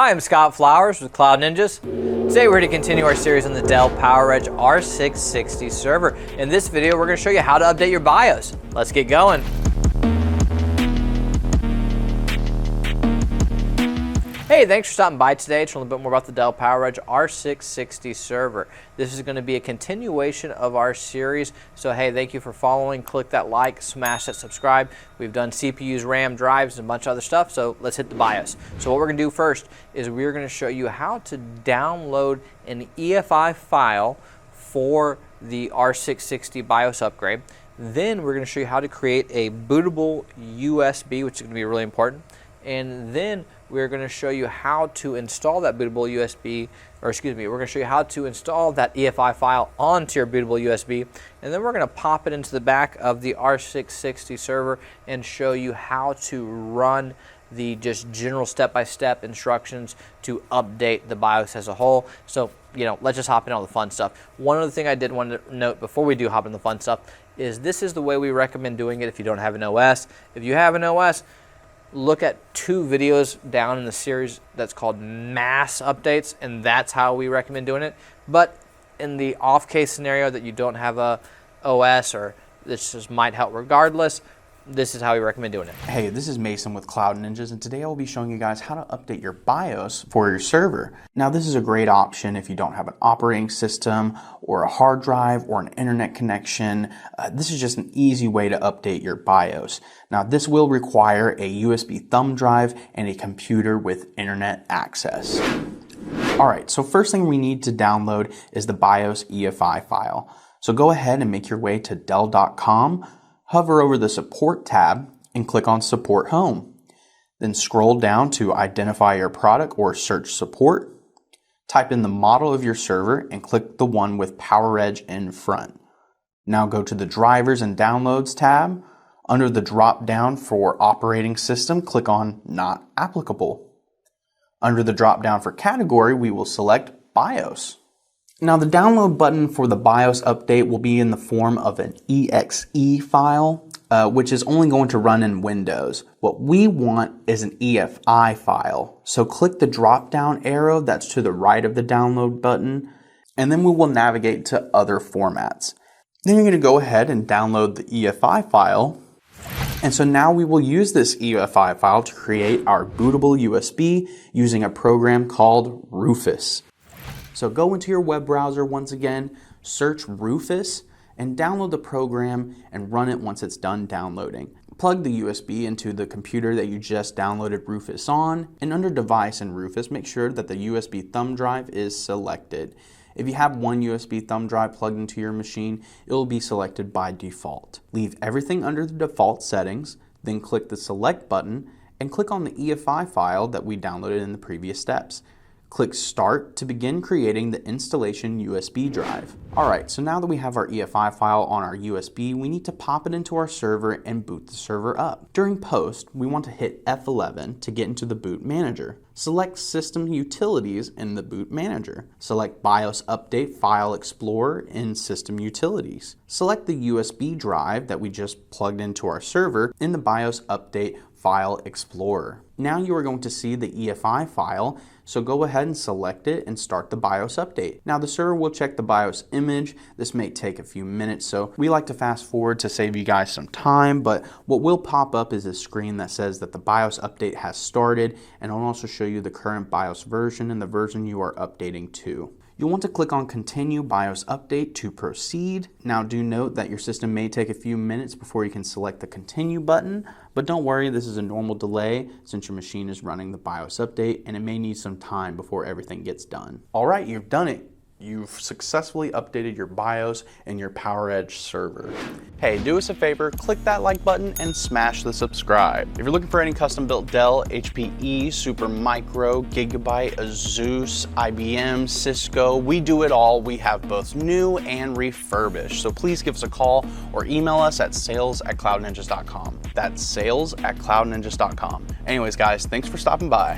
Hi, I'm Scott Flowers with Cloud Ninjas. Today we're going to continue our series on the Dell PowerEdge R660 server. In this video, we're going to show you how to update your BIOS. Let's get going. Hey, thanks for stopping by today to learn a little bit more about the Dell PowerEdge R660 server. This is going to be a continuation of our series. So hey, thank you for following. Click that like, smash that subscribe. We've done CPUs, RAM, drives, and a bunch of other stuff. So let's hit the BIOS. So what we're going to do first is we're going to show you how to download an EFI file for the R660 BIOS upgrade. Then we're going to show you how to create a bootable USB, which is going to be really important. And then we're going to show you how to install that bootable USB, or excuse me, we're going to show you how to install that EFI file onto your bootable USB, and then we're going to pop it into the back of the R660 server and show you how to run the just general step-by-step instructions to update the BIOS as a whole. So, let's just hop in all the fun stuff. One other thing I did want to note before we do hop in the fun stuff is this is the way we recommend doing it if you don't have an OS. If you have an OS, look at 2 videos down in the series that's called mass updates, and that's how we recommend doing it. But in the off case scenario that you don't have a OS, or this just might help regardless, this is how we recommend doing it. Hey, this is Mason with Cloud Ninjas, and today I will be showing you guys how to update your BIOS for your server. Now, this is a great option if you don't have an operating system or a hard drive or an internet connection. This is just an easy way to update your BIOS. Now, this will require a USB thumb drive and a computer with internet access. Alright, so first thing we need to download is the BIOS EFI file. So go ahead and make your way to Dell.com. Hover over the Support tab and click on Support Home. Then scroll down to Identify Your Product or search Support. Type in the model of your server and click the one with PowerEdge in front. Now go to the Drivers and Downloads tab. Under the drop-down for Operating System, click on Not Applicable. Under the drop-down for Category, we will select BIOS. Now, the download button for the BIOS update will be in the form of an exe file, which is only going to run in Windows. What we want is an EFI file. So click the drop-down arrow that's to the right of the download button, and then we will navigate to other formats. Then you're going to go ahead and download the EFI file. And so now we will use this EFI file to create our bootable USB using a program called Rufus. So go into your web browser once again, search Rufus, and download the program and run it once it's done downloading. Plug the USB into the computer that you just downloaded Rufus on, and under Device in Rufus, make sure that the USB thumb drive is selected. If you have one USB thumb drive plugged into your machine, it will be selected by default. Leave everything under the default settings, then click the Select button, and click on the EFI file that we downloaded in the previous steps. Click Start to begin creating the installation USB drive. Alright, so now that we have our EFI file on our USB, we need to pop it into our server and boot the server up. During post, we want to hit F11 to get into the boot manager. Select System Utilities in the boot manager. Select BIOS Update File Explorer in System Utilities. Select the USB drive that we just plugged into our server in the BIOS Update File Explorer. Now you are going to see the EFI file, so go ahead and select it and start the BIOS update. Now the server will check the BIOS image. This may take a few minutes, so we like to fast forward to save you guys some time, but what will pop up is a screen that says that the BIOS update has started, and I'll also show you the current BIOS version and the version you are updating to. You'll want to click on Continue BIOS Update to proceed. Now do note that your system may take a few minutes before you can select the Continue button, but don't worry, this is a normal delay since your machine is running the BIOS update and it may need some time before everything gets done. Alright, you've done it. You've successfully updated your BIOS and your PowerEdge server. Hey, do us a favor, click that like button and smash the subscribe. If you're looking for any custom built Dell, HPE, Supermicro, Gigabyte, Asus, IBM, Cisco, we do it all. We have both new and refurbished. So please give us a call or email us at sales@cloudninjas.com. That's sales@cloudninjas.com. Anyways guys, thanks for stopping by.